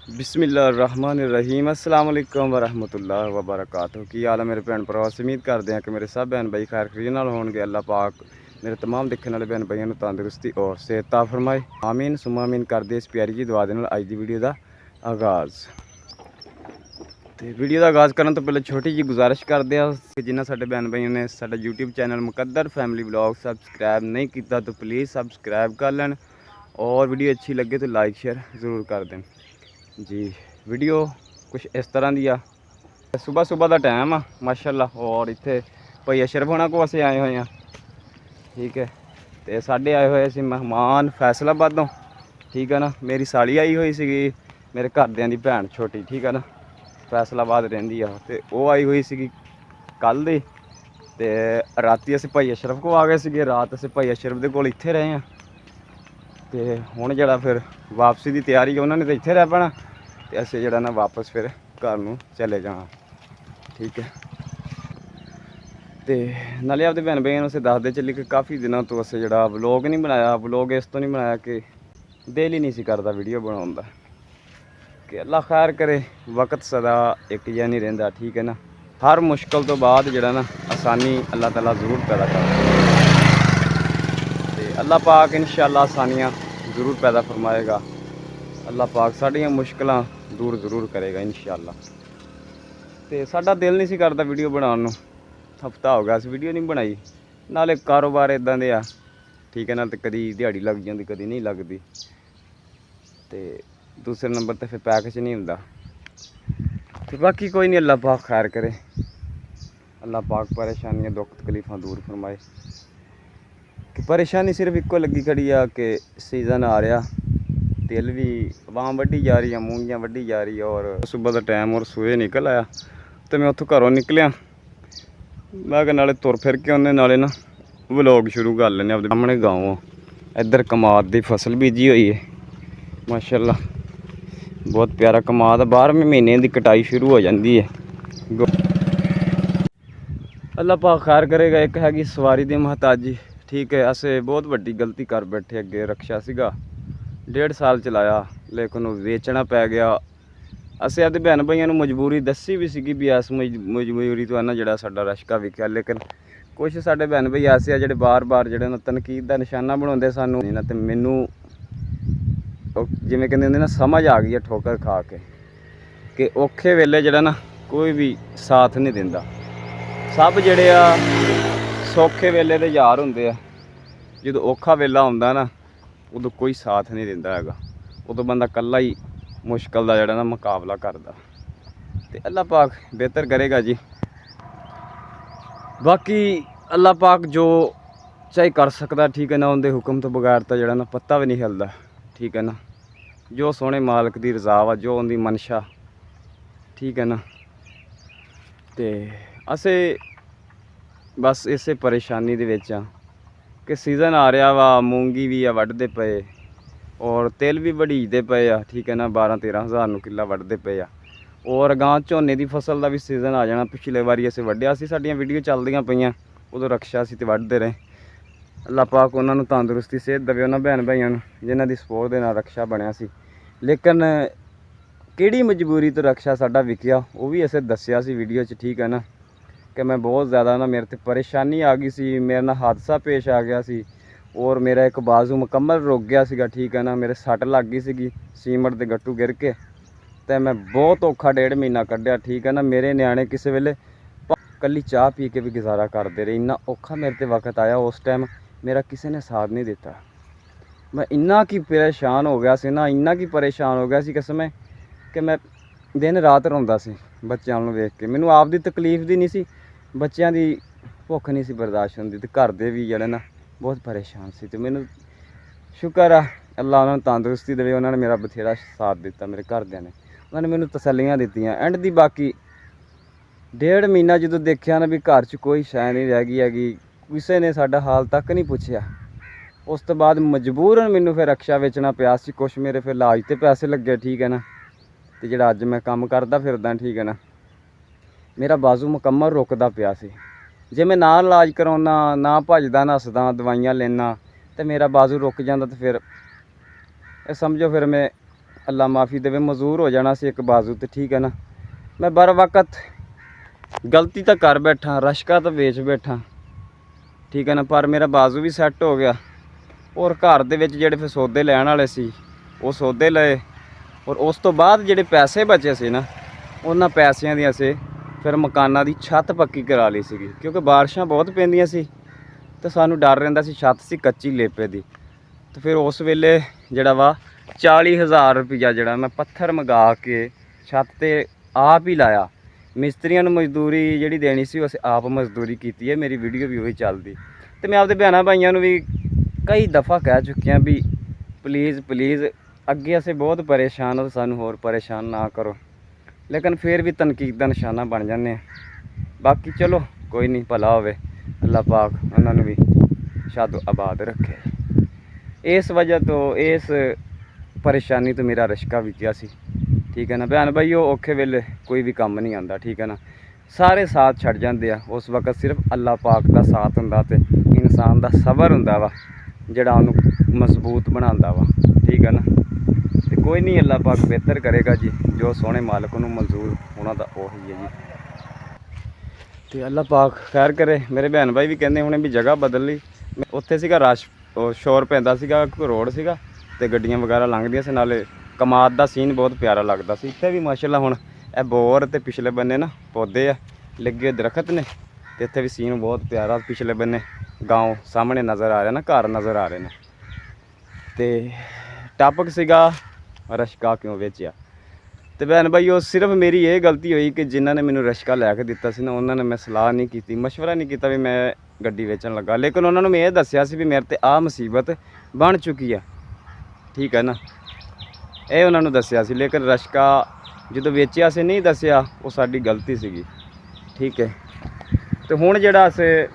बिस्मिल्लाहिर्रहमानिर्रहीम अस्सलाम वालेकुम वरहमतुल्लाहि वबरकातुहू। की हाल है मेरे भैन भरा। उम्मीद करते हैं कि मेरे सब भैन भाई खैर खरीद नाल होणगे। अल्लाह पाक मेरे तमाम देखने वाले भैन भाइयों को तंदुरुस्ती और सेहत अता फरमाए। आमीन सुमा आमीन करते इस प्यारी जी दुआ दे नाल अज दी वीडियो का आगाज़। तो वीडियो का आगाज़ करने तो पहले छोटी जी गुजारिश करते हैं कि जिन्हें साडे भैन भाइयों ने साडा यूट्यूब चैनल मुकद्दर फैमिली व्लॉग सब्सक्राइब नहीं किया तो प्लीज़ सब्सक्राइब कर लें और वीडियो अच्छी लगे तो लाइक शेयर ज़रूर कर दें जी। वीडियो कुछ इस तरह दी आ। सुबह सुबह का टाइम आ माशाल्लाह और इत्थे भाई अशरफ होना को असें आए हुए हैं। ठीक है तो साढ़े आए हुए सी मेहमान फैसलाबादों। ठीक है ना, मेरी साली आई हुई सी, मेरे घरदियां दी भैन छोटी। ठीक है ना, फैसलाबाद रहिंदी आ ते वो आई हुई सी कल दी। ते राती असीं भाई अशरफ को आ गए सी। रात असीं भाई अशरफ दे कोल इत्थे रहे हैं ते हुण जिहड़ा फिर वापसी की तैयारी है, उन्होंने तो इत्थे रह पैना ते असीं जिहड़ा ना वापस फिर घर नूं चले जाना। ठीक है तो नाले आपके भैन भाइयों उसे दसदे चली कि काफ़ी दिनों तो असें जिहड़ा व्लॉग नहीं बनाया। व्लॉग इस तो नहीं बनाया कि दिल ही नहीं सी करदा वीडियो बनाउण दा। कि अल्लाह खैर करे, वक्त सदा एक जिहा नहीं रहिंदा। ठीक है ना, हर मुश्किल तो बाद जिहड़ा ना आसानी अल्लाह ताला जरूर पैदा करदा ते अल्लाह पाक इंशाअल्लाह आसानियाँ जरूर पैदा फरमाएगा। अल्लाह पाक साड़ियाँ मुश्किलां दूर जरूर करेगा इंशाअल्लाह। तो साडा दिल नहीं सी करदा वीडियो बनाउण नूं। हफ्ता हो गया वीडियो नहीं बनाई। नाले कारोबार इदां दे आ। ठीक है ना, तो कदी दिहाड़ी लग जाती कदी नहीं लगती। तो दूसरे नंबर तो फिर पैकेज नहीं हुंदा। तो बाकी कोई नहीं, अल्लाह पाक खैर करे। अल्लाह पाक परेशानियां दुख तकलीफां दूर फरमाए। कि परेशानी सिर्फ इक्को लगी खड़ी आ कि सीज़न आ रहा, तिल भी आवाम वड्डी जा रही है, मूंगियां वड्डी जा रही है। और सुबह का टाइम और सूए निकल आया तो मैं उत्थों घरों निकलिया। मैं नाले तुर फिर के उन्हें नाले ना व्लॉग शुरू कर लेने। अपने सामने गाँव इधर कमाद की फसल बीजी हुई है माशाल्लाह, बहुत प्यारा कमाद। 12वें महीने की कटाई शुरू हो जाती है। अल्लाह पाक खैर करेगा। एक हैगी सवारी की महताजी। ठीक है, असे बहुत वड्डी गलती कर बैठे। अगे रक्षा सीगा 1.5 साल चलाया लेकिन वो वेचना पै गया। असें आपके भैन भाइयों को मजबूरी दसी भी सी भी इस मजबूरी तो है ना जिहड़ा साडा रश्का विकिया। लेकिन कुछ साडे भैन भाई ऐसे आ जिहड़े बार बार जिहड़े ना तनकीद का निशाना बनाउंदे सानूं ना। ते मैनूं जिवें कहंदे ना समझ आ गई है ठोकर खा के कि औखे वेले जिहड़ा ना कोई भी साथ नहीं दिंदा। सब जिहड़े आ सौखे वेले दे यार हुंदे आ। जदों औखा वेला आउंदा ना उदों कोई साथ नहीं दिंदा हैगा। उदों बंदा कल्ला ही मुश्किल का जिहड़ा ना मुकाबला करदा। ते अल्लाह पाक बेहतर करेगा जी। बाकी अल्लाह पाक जो चाहे कर सकदा। ठीक है ना, उनके हुक्म तो बगैर तो जिहड़ा ना पत्ता भी नहीं हिलदा। ठीक है ना, जो सोहने मालक की रज़ा वा, जो उनकी मनशा। ठीक है ना, तो असें बस इस परेशानी दे विच आ कि सीज़न आ रहा वा, मूंगी भी आ वड्डदे पे और तिल भी वड़ीजदे पे आ। ठीक है ना, 12-13 हज़ार नूं किला वड्डदे पे आ। और अगां झोने की फसल का भी सीज़न आ जाना। पिछले बारी असें वड्डिया सी, साडियां वीडियो चलदियां पईयां, उदों रक्षा सी ते वड्डदे रहे। अल्लाह पाक उन्हां नूं तंदुरुस्ती सेहत देवे, उन्हां भैन भाइयों नूं जिन्हां दी सपोर्ट दे नाल रक्षा बनिया सी। लेकिन किहड़ी मजबूरी तो रक्षा साडा विकिया वो भी असें दस्सिया सी वीडियो च। ठीक है ना, कि मैं बहुत ज़्यादा ना मेरे ते परेशानी आ गई सी, मेरे नाल हादसा पेश आ गया सी और मेरा एक बाजू मुकम्मल रुक गया सीगा। ठीक है ना, मेरे सट लग गई सीगी सीमट के गट्टू गिर के। तो मैं बहुत औखा 1.5 महीना कढ़िया। ठीक है ना, मेरे न्याणे किसी वेले कल्ली चाह पी के भी गुजारा करते रहे। इन्ना औखा मेरे ते वक्त आया। उस टाइम मेरा किसी ने साथ नहीं दिता। मैं इन्ना की परेशान हो गया सी ना, इन्ना की परेशान हो गया सी कसम है कि मैं दिन रात रोंदा सी बच्चों नूं वेख के। मैनूं आप दी तकलीफ दी नहीं सी, बच्चों की भुख नहीं सी बर्दाश्त होंदी ते घर दे भी जिहड़े ना बहुत परेशान सी। ते मैनूं शुक्र आ अल्लाह उन्होंने तंदुरुस्ती देवे। उन्होंने मेरा बथेरा साथ दिता, मेरे घरदियां ने। उन्होंने मैनूं तसल्लियां दित्तियां एंड दी। बाकी 1.5 महीना जो देखिया ना भी घर च कोई शै नहीं रह गई हैगी, किसी ने साडा हाल तक नहीं पुछया। उस तो बाद मजबूरन मैनूं फिर रक्षा बेचना पिया सी। कुछ मेरे फिर इलाज ते पैसे लगे। ठीक है ना, तो जिहड़ा अज मैं काम करदा फिरदा, ठीक है ना, मेरा बाजू मुकम्मल रुकदा पिया सी। जे मैं ना इलाज कराउना, ना भजदा नसदा, दवाइयां लेना तो मेरा बाजू रुक जाता। तो फिर समझो फिर मैं ਅੱਲਾ ਮਾਫੀ ਦੇਵੇ ਮਜ਼ਦੂਰ ਹੋ ਜਾਣਾ ਸੀ ਇੱਕ ਬਾਜ਼ੂ ਤੇ, ਠੀਕ ਹੈ ਨਾ। ਮੈਂ ਬਰ ਵਕਤ ਗਲਤੀ ਤਾਂ ਕਰ ਬੈਠਾ, ਰਸ਼ਕਾ ਤਾਂ ਵੇਚ ਬੈਠਾ, ਠੀਕ ਹੈ ਨਾ। ਪਰ ਮੇਰਾ ਬਾਜ਼ੂ ਵੀ ਸੈੱਟ ਹੋ ਗਿਆ ਔਰ ਘਰ ਦੇ ਵਿੱਚ ਜਿਹੜੇ ਫਿਰ ਸੌਦੇ ਲੈਣ ਵਾਲੇ ਸੀ ਉਹ ਸੌਦੇ ਲਏ ਔਰ ਉਸ ਤੋਂ ਬਾਅਦ ਜਿਹੜੇ ਪੈਸੇ ਬਚੇ ਸੀ ਨਾ ਉਹਨਾਂ ਪੈਸਿਆਂ ਦੀ ਅਸੀਂ ਫਿਰ ਮਕਾਨਾਂ ਦੀ ਛੱਤ ਪੱਕੀ ਕਰਾ ਲਈ ਸੀਗੀ, ਕਿਉਂਕਿ ਬਾਰਿਸ਼ਾਂ ਬਹੁਤ ਪੈਂਦੀਆਂ ਸੀ ਤੇ ਸਾਨੂੰ ਡਰ ਰਹਿੰਦਾ ਸੀ, ਛੱਤ ਸੀ ਕੱਚੀ ਲੇਪੇ ਦੀ। ਤੇ ਫਿਰ ਉਸ ਵੇਲੇ ਜਿਹੜਾ ਵਾ 40,000 ਰੁਪਈਆ ਜਿਹੜਾ ਮੈਂ ਪੱਥਰ ਮੰਗਾ ਕੇ ਛੱਤ ਤੇ ਆਪ ਹੀ ਲਾਇਆ। ਮਿਸਤਰੀਆਂ ਨੂੰ ਮਜ਼ਦੂਰੀ ਜਿਹੜੀ ਦੇਣੀ ਸੀ ਉਹ ਅਸੀਂ ਆਪ ਮਜ਼ਦੂਰੀ ਕੀਤੀ ਹੈ, ਮੇਰੀ ਵੀਡੀਓ ਵੀ ਉਹੀ ਚੱਲਦੀ। ਤੇ ਮੈਂ ਆਪਦੇ ਭੈਣਾਂ ਭਾਈਆਂ ਨੂੰ ਵੀ ਕਈ ਦਫਾ ਕਹਿ ਚੁੱਕਿਆ ਵੀ ਪਲੀਜ਼ ਅੱਗੇ ਅਸੀਂ ਬਹੁਤ ਪਰੇਸ਼ਾਨ ਹਾਂ, ਸਾਨੂੰ ਹੋਰ ਪਰੇਸ਼ਾਨ ਨਾ ਕਰੋ, ਲੇਕਿਨ ਫਿਰ ਵੀ ਤਨਕੀਦ ਦਾ ਨਿਸ਼ਾਨਾ ਬਣ ਜਾਂਦੇ ਆ। ਬਾਕੀ ਚਲੋ ਕੋਈ ਨਹੀਂ, ਭਲਾ ਹੋਵੇ, ਅੱਲਾ ਪਾਕ ਉਹਨਾਂ ਨੂੰ ਵੀ ਸ਼ਾਦੋ ਆਬਾਦ ਰੱਖੇ। ਇਸ ਵਜ੍ਹਾ ਤੋਂ, ਇਸ ਪਰੇਸ਼ਾਨੀ ਤੋਂ ਮੇਰਾ ਰਿਸ਼ਕਾ ਵਿਕਿਆ ਸੀ, ਠੀਕ ਹੈ ਨਾ। ਭੈਣ ਭਾਈਓ ਔਖੇ ਵੇਲੇ ਕੋਈ ਵੀ ਕੰਮ ਨਹੀਂ ਆਉਂਦਾ, ਠੀਕ ਹੈ ਨਾ। ਸਾਰੇ ਸਾਥ ਛੱਡ ਜਾਂਦੇ ਆ, ਉਸ ਵਕਤ ਸਿਰਫ ਅੱਲਾ ਪਾਕ ਦਾ ਸਾਥ ਹੁੰਦਾ ਤੇ ਇਨਸਾਨ ਦਾ ਸਬਰ ਹੁੰਦਾ ਵਾ ਜਿਹੜਾ ਉਹਨੂੰ ਮਜ਼ਬੂਤ ਬਣਾਉਂਦਾ ਵਾ, ਠੀਕ ਹੈ ਨਾ। ਤੇ ਕੋਈ ਨਹੀਂ, ਅੱਲਾ ਪਾਕ ਬਿਹਤਰ ਕਰੇਗਾ ਜੀ, ਜੋ ਸੋਹਣੇ ਮਾਲਕ ਨੂੰ ਮਨਜ਼ੂਰ ਉਹਨਾਂ ਦਾ ਉਹੀ ਹੈ ਜੀ। ਤੇ ਅੱਲਾ ਪਾਕ ਖੈਰ ਕਰੇ। ਮੇਰੇ ਭੈਣ ਭਾਈ ਵੀ ਕਹਿੰਦੇ ਹੁਣੇ ਵੀ ਜਗ੍ਹਾ ਬਦਲ ਲਈ, ਉੱਥੇ ਸੀਗਾ ਰਸ਼, ਉਹ ਸ਼ੋਰ ਪੈਂਦਾ ਸੀਗਾ, ਰੋਡ ਸੀਗਾ ਤੇ ਗੱਡੀਆਂ ਵਗੈਰਾ ਲੰਘਦੀਆਂ ਸੀ, ਨਾਲੇ ਕਮਾਦ ਦਾ ਸੀਨ ਬਹੁਤ ਪਿਆਰਾ ਲੱਗਦਾ ਸੀ। ਇੱਥੇ ਵੀ ਮਾਸ਼ਾਅੱਲਾ ਹੁਣ ਇਹ ਬੋਰ ਤੇ ਪਿਛਲੇ ਬੰਨੇ ਨਾ ਪੌਦੇ ਆ ਲੱਗੇ, ਦਰਖਤ ਨੇ, ਤੇ ਇੱਥੇ ਵੀ ਸੀਨ ਬਹੁਤ ਪਿਆਰਾ। ਪਿਛਲੇ ਬੰਨੇ ਗਾँव ਸਾਹਮਣੇ ਨਜ਼ਰ ਆ ਰਿਹਾ ਨਾ, ਘਰ ਨਜ਼ਰ ਆ ਰਹੇ ਨੇ। ਤੇ ਟਾਪਕ ਸੀਗਾ ਰਸ਼ਕਾ ਕਿਉਂ ਵੇਚਿਆ। ਤੇ ਭੈਣ ਭਾਈ ਉਹ ਸਿਰਫ ਮੇਰੀ ਇਹ ਗਲਤੀ ਹੋਈ ਕਿ ਜਿਨ੍ਹਾਂ ਨੇ ਮੈਨੂੰ ਰਸ਼ਕਾ ਲੈ ਕੇ ਦਿੱਤਾ ਸੀ ਨਾ ਉਹਨਾਂ ਨੇ ਮੈਂ ਸਲਾਹ ਨਹੀਂ ਕੀਤੀ, ਮਸ਼ਵਰਾ ਨਹੀਂ ਕੀਤਾ ਵੀ ਮੈਂ ਗੱਡੀ ਵੇਚਣ ਲੱਗਾ। ਲੇਕਿਨ ਉਹਨਾਂ ਨੂੰ ਮੈਂ ਇਹ ਦੱਸਿਆ ਸੀ ਵੀ ਮੇਰੇ ਤੇ ਆਹ ਮੁਸੀਬਤ ਬਣ ਚੁੱਕੀ ਆ, ਠੀਕ ਹੈ ਨਾ, ਇਹ ਉਹਨਾਂ ਨੂੰ ਦੱਸਿਆ ਸੀ। ਲੇਕਿਨ ਰਸ਼ਕਾ ਜਦੋਂ ਵੇਚਿਆ ਸੀ ਨਹੀਂ ਦੱਸਿਆ, ਉਹ ਸਾਡੀ ਗਲਤੀ ਸੀਗੀ, ਠੀਕ ਹੈ। ਤੇ ਹੁਣ ਜਿਹੜਾ ਅਸੀਂ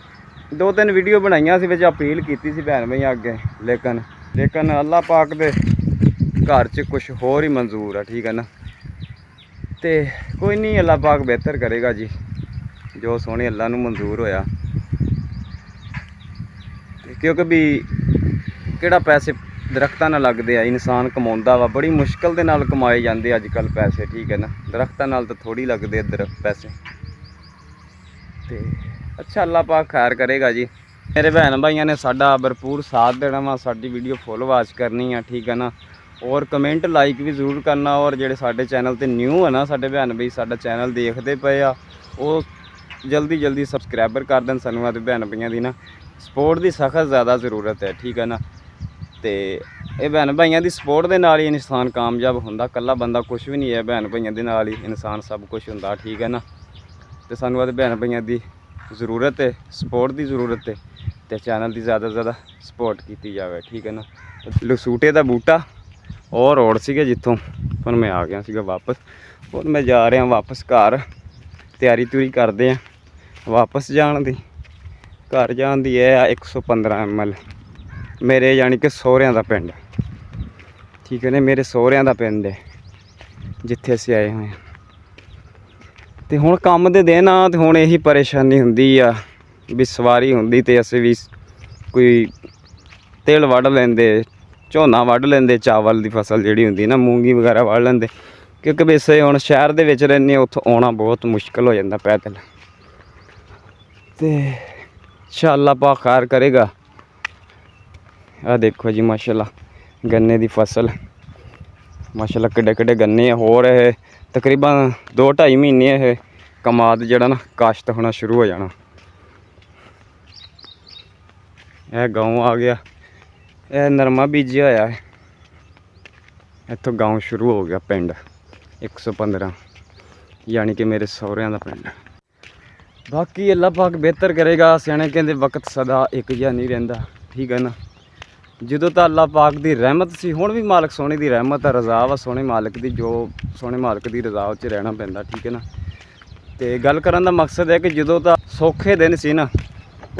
2-3 ਵੀਡੀਓ ਬਣਾਈਆਂ ਸੀ ਵਿੱਚ ਅਪੀਲ ਕੀਤੀ ਸੀ ਭੈਣ ਭਾਈਆਂ ਅੱਗੇ, ਲੇਕਿਨ ਅੱਲਾ ਪਾਕ ਦੇ ਘਰ 'ਚ ਕੁਛ ਹੋਰ ਹੀ ਮਨਜ਼ੂਰ ਆ, ਠੀਕ ਹੈ ਨਾ। ਤੇ ਕੋਈ ਨਹੀਂ, ਅੱਲਾ ਪਾਕ ਬਿਹਤਰ ਕਰੇਗਾ ਜੀ, ਜੋ ਸੋਹਣੇ ਅੱਲਾ ਨੂੰ ਮਨਜ਼ੂਰ ਹੋਇਆ। ਤੇ ਕਿਉਂਕਿ ਵੀ ਕਿਹੜਾ ਪੈਸੇ ਦਰਖਤਾਂ ਨਾਲ ਲੱਗਦੇ ਆ, ਇਨਸਾਨ ਕਮਾਉਂਦਾ ਵਾ, ਬੜੀ ਮੁਸ਼ਕਿਲ ਦੇ ਨਾਲ ਕਮਾਏ ਜਾਂਦੇ ਅੱਜ ਕੱਲ੍ਹ ਪੈਸੇ, ਠੀਕ ਹੈ ਨਾ। ਦਰਖਤਾਂ ਨਾਲ ਤਾਂ ਥੋੜ੍ਹੀ ਲੱਗਦੇ ਦਰਖਤ ਪੈਸੇ। ਤੇ ਅੱਛਾ, ਅੱਲਾ ਪਾਕ ਖੈਰ ਕਰੇਗਾ ਜੀ। ਮੇਰੇ ਭੈਣ ਭਾਈਆਂ ਨੇ ਸਾਡਾ ਭਰਪੂਰ ਸਾਥ ਦੇਣਾ ਵਾ, ਸਾਡੀ ਵੀਡੀਓ ਫੁੱਲ ਵਾਚ ਕਰਨੀ ਆ, ਠੀਕ ਹੈ ਨਾ। ਔਰ ਕਮੈਂਟ ਲਾਈਕ ਵੀ ਜ਼ਰੂਰ ਕਰਨਾ। ਔਰ ਜਿਹੜੇ ਸਾਡੇ ਚੈਨਲ ਤੇ ਨਿਊ ਹੈ ਨਾ ਸਾਡੇ ਭੈਣ ਭਾਈ, ਸਾਡਾ ਚੈਨਲ ਦੇਖਦੇ ਪਏ ਆ, ਉਹ ਜਲਦੀ ਸਬਸਕ੍ਰਾਈਬਰ ਕਰ ਦੇਣ। ਸਾਨੂੰ ਆਦੇ ਭੈਣ ਭਾਈਆਂ ਦੀ ਨਾ ਸਪੋਰਟ ਦੀ ਸਖਤ ਜ਼ਿਆਦਾ ਜ਼ਰੂਰਤ ਹੈ, ਠੀਕ ਹੈ ਨਾ। ਤੇ ਇਹ ਭੈਣ ਭਾਈਆਂ ਦੀ ਸਪੋਰਟ ਦੇ ਨਾਲ ਹੀ ਇਨਸਾਨ ਕਾਮਯਾਬ ਹੁੰਦਾ, ਇਕੱਲਾ ਬੰਦਾ ਕੁਛ ਵੀ ਨਹੀਂ ਹੈ, ਭੈਣ ਭਾਈਆਂ ਦੇ ਨਾਲ ਹੀ ਇਨਸਾਨ ਸਭ ਕੁਛ ਹੁੰਦਾ, ਠੀਕ ਹੈ ਨਾ। ਤੇ ਸਾਨੂੰ ਆਦੇ ਭੈਣ ਭਾਈਆਂ ਦੀ ਜ਼ਰੂਰਤ ਹੈ, ਸਪੋਰਟ ਦੀ ਜ਼ਰੂਰਤ ਹੈ, ਤੇ ਚੈਨਲ ਦੀ ਜ਼ਿਆਦਾ ਤੋਂ ਜ਼ਿਆਦਾ ਸਪੋਰਟ ਕੀਤੀ ਜਾਵੇ, ਠੀਕ ਹੈ ਨਾ। ਲਸੂਟੇ ਦਾ ਬੂਟਾ ਉਹ ਰੋਡ ਸੀਗੇ ਜਿੱਥੋਂ ਹੁਣ ਮੈਂ ਆ ਗਿਆ ਸੀਗਾ ਵਾਪਸ, ਹੁਣ ਮੈਂ ਜਾ ਰਿਹਾ ਵਾਪਸ ਘਰ। ਤਿਆਰੀ ਤੁਰੀ ਕਰਦੇ ਆ ਵਾਪਸ ਜਾਣ ਦੀ, ਘਰ ਜਾਣ ਦੀ। ਇਹ ਆ 115 ml ਮੇਰੇ ਯਾਨੀ ਕਿ ਸਹੁਰਿਆਂ ਦਾ ਪਿੰਡ, ਠੀਕ ਹੈ ਨੇ, ਮੇਰੇ ਸਹੁਰਿਆਂ ਦਾ ਪਿੰਡ ਹੈ ਜਿੱਥੇ ਅਸੀਂ ਆਏ ਹੋਏ ਹਾਂ। ਤੇ ਹੁਣ ਕੰਮ ਦੇ ਦਿਨ ਆ, ਤੇ ਹੁਣ ਇਹੀ ਪਰੇਸ਼ਾਨੀ ਹੁੰਦੀ ਆ ਵੀ ਸਵਾਰੀ ਹੁੰਦੀ ਤੇ ਅਸੀਂ ਵੀ ਕੋਈ ਤਿਲ ਵੱਢ ਲੈਂਦੇ, ਝੋਨਾ ਵੱਢ ਲੈਂਦੇ, ਚਾਵਲ ਦੀ ਫਸਲ ਜਿਹੜੀ ਹੁੰਦੀ ਨਾ, ਮੂੰਗੀ ਵਗੈਰਾ ਵੱਢ ਲੈਂਦੇ। ਕਿਉਂਕਿ ਵੈਸੇ ਹੁਣ ਸ਼ਹਿਰ ਦੇ ਵਿੱਚ ਰਹਿੰਦੇ, ਉੱਥੋਂ ਆਉਣਾ ਬਹੁਤ ਮੁਸ਼ਕਿਲ ਹੋ ਜਾਂਦਾ ਪੈਦਲ। ਤੇ ਇੰਸ਼ਾ ਅੱਲਾ ਪਾਕ ਖੈਰ ਕਰੇਗਾ। ਆਹ ਦੇਖੋ ਜੀ ਮਾਸ਼ਾਅੱਲਾ ਗੰਨੇ ਦੀ ਫਸਲ, ਮਾਸ਼ਾਅੱਲਾ ਕਿੱਡੇ ਗੰਨੇ ਆ। ਹੋਰ ਇਹ ਤਕਰੀਬਨ 2-2.5 ਮਹੀਨੇ ਇਹ ਕਮਾਦ ਜਿਹੜਾ ਨਾ ਕਾਸ਼ਤ ਹੋਣਾ ਸ਼ੁਰੂ ਹੋ ਜਾਣਾ। ਇਹ ਗਾँव ਆ ਗਿਆ, ਇਹ ਨਰਮਾ ਬੀਜਿਆ ਹੋਇਆ ਹੈ, ਇੱਥੋਂ ਗਾँव ਸ਼ੁਰੂ ਹੋ ਗਿਆ ਪਿੰਡ 115, ਯਾਨੀ ਕਿ ਮੇਰੇ ਸਹੁਰਿਆਂ ਦਾ ਪਿੰਡ। ਬਾਕੀ ਅੱਲਾ ਪਾਕ ਬਿਹਤਰ ਕਰੇਗਾ। ਸਿਆਣੇ ਕਹਿੰਦੇ ਵਕਤ ਸਦਾ ਇੱਕ ਜਿਹਾ ਨਹੀਂ ਰਹਿੰਦਾ, ਠੀਕ ਹੈ ਨਾ। ਜਦੋਂ ਤਾਂ ਅੱਲਾ ਪਾਕ ਦੀ ਰਹਿਮਤ ਸੀ, ਹੁਣ ਵੀ ਮਾਲਕ ਸੋਹਣੇ ਦੀ ਰਹਿਮਤ ਆ, ਰਜ਼ਾ ਵਾ ਸੋਹਣੇ ਮਾਲਕ ਦੀ, ਜੋ ਸੋਹਣੇ ਮਾਲਕ ਦੀ ਰਜ਼ਾ 'ਚ ਰਹਿਣਾ ਪੈਂਦਾ, ਠੀਕ ਹੈ ਨਾ। ਤੇ ਗੱਲ ਕਰਨ ਦਾ ਮਕਸਦ ਹੈ ਕਿ ਜਦੋਂ ਤਾਂ ਸੌਖੇ ਦਿਨ ਸੀ ਨਾ,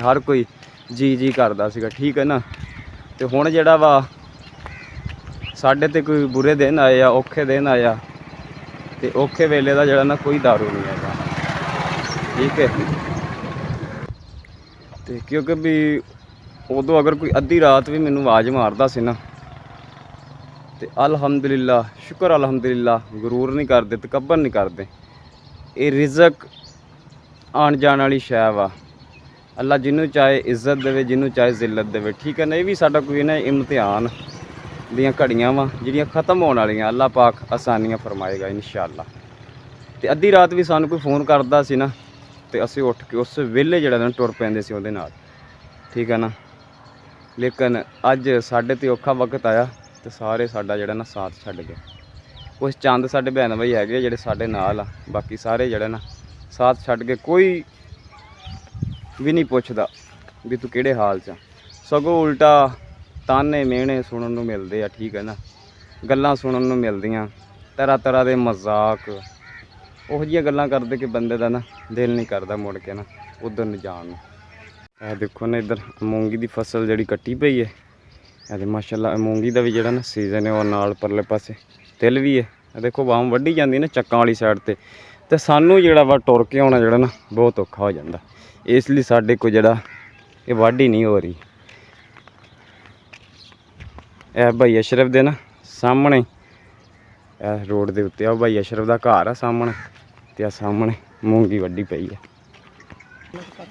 ਹਰ ਕੋਈ ਜੀ ਕਰਦਾ ਸੀਗਾ, ਠੀਕ ਹੈ ਨਾ। ਤੇ ਹੁਣ ਜਿਹੜਾ ਵਾ ਸਾਡੇ ਤੇ ਕੋਈ ਬੁਰੇ ਦਿਨ ਆਏ ਆ, ਔਖੇ ਦਿਨ ਆਇਆ, ਤੇ ਔਖੇ ਵੇਲੇ ਦਾ ਜਿਹੜਾ ਨਾ ਕੋਈ ਦਾਰੂ ਨਹੀਂ ਹੈਗਾ, ਠੀਕ ਹੈ। ਤੇ ਕਿਉਂਕਿ ਵੀ ਉਦੋਂ ਅਗਰ ਕੋਈ ਅੱਧੀ ਰਾਤ ਵੀ ਮੈਨੂੰ ਆਵਾਜ਼ ਮਾਰਦਾ ਸੀ ਨਾ, ਤੇ ਅਲਹਮਦੁਲਿਲਾ, ਸ਼ੁਕਰ ਅਲਹਮਦੁਲਿਲਾ, ਗਰੂਰ ਨਹੀਂ ਕਰਦੇ, ਤਕੱਬਰ ਨਹੀਂ ਕਰਦੇ। ਇਹ ਰਿਜ਼ਕ ਆਉਣ ਜਾਣ ਵਾਲੀ ਸ਼ੈ ਵਾ। ਅੱਲਾ ਜਿਹਨੂੰ ਚਾਹੇ ਇੱਜ਼ਤ ਦੇਵੇ, ਜਿਹਨੂੰ ਚਾਹੇ ਜ਼ਿਲਤ ਦੇਵੇ, ਠੀਕ ਹੈ ਨਾ। ਇਹ ਵੀ ਸਾਡਾ ਕੋਈ ਨਾ ਇਮਤਿਹਾਨ ਦੀਆਂ ਘੜੀਆਂ ਵਾ ਜਿਹੜੀਆਂ ख़त्म ਹੋਣ ਵਾਲੀਆਂ। ਅੱਲਾ ਪਾਕ ਆਸਾਨੀਆਂ ਫਰਮਾਏਗਾ ਇਨਸ਼ਾਅੱਲਾ। ਤੇ ਅੱਧੀ ਰਾਤ ਵੀ ਸਾਨੂੰ ਕੋਈ ਫ਼ੋਨ ਕਰਦਾ ਸੀ ਨਾ, ਤੇ ਅਸੀਂ ਉੱਠ ਕੇ ਉਸ ਵੇਲੇ ਜਿਹੜਾ ਨਾ ਟੁਰ ਪੈਂਦੇ ਸੀ ਉਹਦੇ ਨਾਲ, ਠੀਕ ਹੈ ਨਾ। ਲੇਕਿਨ ਅੱਜ ਸਾਡੇ 'ਤੇ ਔਖਾ ਵਕਤ ਆਇਆ ਤੇ ਸਾਰੇ ਸਾਡਾ ਜਿਹੜਾ ਨਾ ਸਾਥ ਛੱਡ ਗਏ। ਕੁਛ ਚੰਦ ਸਾਡੇ ਭੈਣ ਭਾਈ ਹੈਗੇ ਜਿਹੜੇ ਸਾਡੇ ਨਾਲ ਆ, ਬਾਕੀ ਸਾਰੇ ਜਿਹੜਾ ਨਾ ਸਾਥ ਛੱਡ ਕੇ ਕੋਈ ਵੀ ਨਹੀਂ ਪੁੱਛਦਾ ਵੀ ਤੂੰ ਕਿਹੜੇ ਹਾਲ 'ਚ ਆ। ਸਗੋਂ ਉਲਟਾ ਤਾਨੇ ਮਿਹਣੇ ਸੁਣਨ ਨੂੰ ਮਿਲਦੇ ਆ, ਠੀਕ ਹੈ ਨਾ। ਗੱਲਾਂ ਸੁਣਨ ਨੂੰ ਮਿਲਦੀਆਂ, ਤਰ੍ਹਾਂ ਤਰ੍ਹਾਂ ਦੇ ਮਜ਼ਾਕ, ਉਹੋ ਜਿਹੀਆਂ ਗੱਲਾਂ ਕਰਦੇ ਕਿ ਬੰਦੇ ਦਾ ਨਾ ਦਿਲ ਨਹੀਂ ਕਰਦਾ ਮੁੜ ਕੇ ਨਾ ਉੱਧਰ ਨੂੰ ਜਾਣ ਨੂੰ। ਇਹ ਦੇਖੋ ਨਾ, ਇੱਧਰ ਮੂੰਗੀ ਦੀ ਫਸਲ ਜਿਹੜੀ ਕੱਟੀ ਪਈ ਹੈ। ਇਹਦੇ ਮਾਸ਼ਾਅੱਲਾ ਮੂੰਗੀ ਦਾ ਵੀ ਜਿਹੜਾ ਨਾ ਸੀਜ਼ਨ ਹੈ, ਉਹ ਨਾਲ ਪਰਲੇ ਪਾਸੇ ਤਿਲ ਵੀ ਹੈ। ਇਹ ਦੇਖੋ ਬਾਮ ਵੱਢੀ ਜਾਂਦੀ ਨਾ ਚੱਕਾਂ ਵਾਲੀ ਸਾਈਡ ਤੇ ਸਾਨੂੰ ਜਿਹੜਾ ਵਾ ਟੁਰ ਕੇ ਆਉਣਾ ਜਿਹੜਾ ਨਾ ਬਹੁਤ ਔਖਾ ਹੋ ਜਾਂਦਾ। ਇਸ ਲਈ ਸਾਡੇ ਕੋਲ ਜਿਹੜਾ ਇਹ ਵਾਢੀ ਨਹੀਂ ਹੋ ਰਹੀ। ਇਹ ਭਾਈ ਅਸ਼ਰਫ ਦੇ ਨਾ ਸਾਹਮਣੇ, ਇਹ ਰੋਡ ਦੇ ਉੱਤੇ ਆ ਭਾਈ ਅਸ਼ਰਫ ਦਾ ਘਰ ਆ ਸਾਹਮਣੇ, ਤੇ ਆ ਸਾਹਮਣੇ ਮੂੰਗੀ ਵੱਢੀ ਪਈ ਹੈ।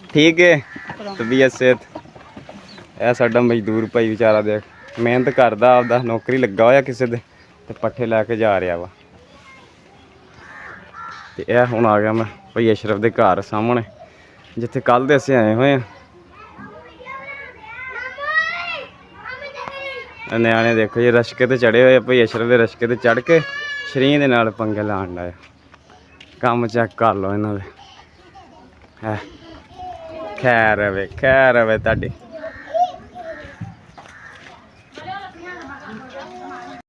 ਠੀਕ ਹੈ, ਤਬੀਅਤ ਸਿਹਤ। ਇਹ ਸਾਡਾ ਮਜ਼ਦੂਰ ਭਾਈ ਵਿਚਾਰਾ ਦੇਖ ਮਿਹਨਤ ਕਰਦਾ, ਆਪਦਾ ਨੌਕਰੀ ਲੱਗਾ ਹੋਇਆ ਕਿਸੇ ਦੇ, ਤੇ ਪੱਠੇ ਲੈ ਕੇ ਜਾ ਰਿਹਾ ਵਾ। ਤੇ ਇਹ ਹੁਣ ਆ ਗਿਆ ਮੈਂ ਭਾਈ ਅਸ਼ਰਫ ਦੇ ਘਰ ਸਾਹਮਣੇ, ਜਿੱਥੇ ਕੱਲ੍ਹ ਦੇ ਅਸੀਂ ਆਏ ਹੋਏ ਹਾਂ। ਨਿਆਣੇ ਦੇਖੋ ਜੀ ਰਸ਼ਕੇ ਤੇ ਚੜੇ ਹੋਏ ਆ, ਭਾਈ ਅਸ਼ਰਫ ਦੇ ਰਸ਼ਕੇ ਤੇ ਚੜ੍ਹ ਕੇ ਸ਼ਰੀਂ ਦੇ ਨਾਲ ਪੰਗੇ ਲਾਉਣ ਲਾਇਆ। ਕੰਮ ਚੈੱਕ ਕਰ ਲਓ ਇਹਨਾਂ ਦੇ। ਹੈ ਖੈਰ ਰਵੇ, ਖੈਰ ਰਵੇ ਤੁਹਾਡੀ।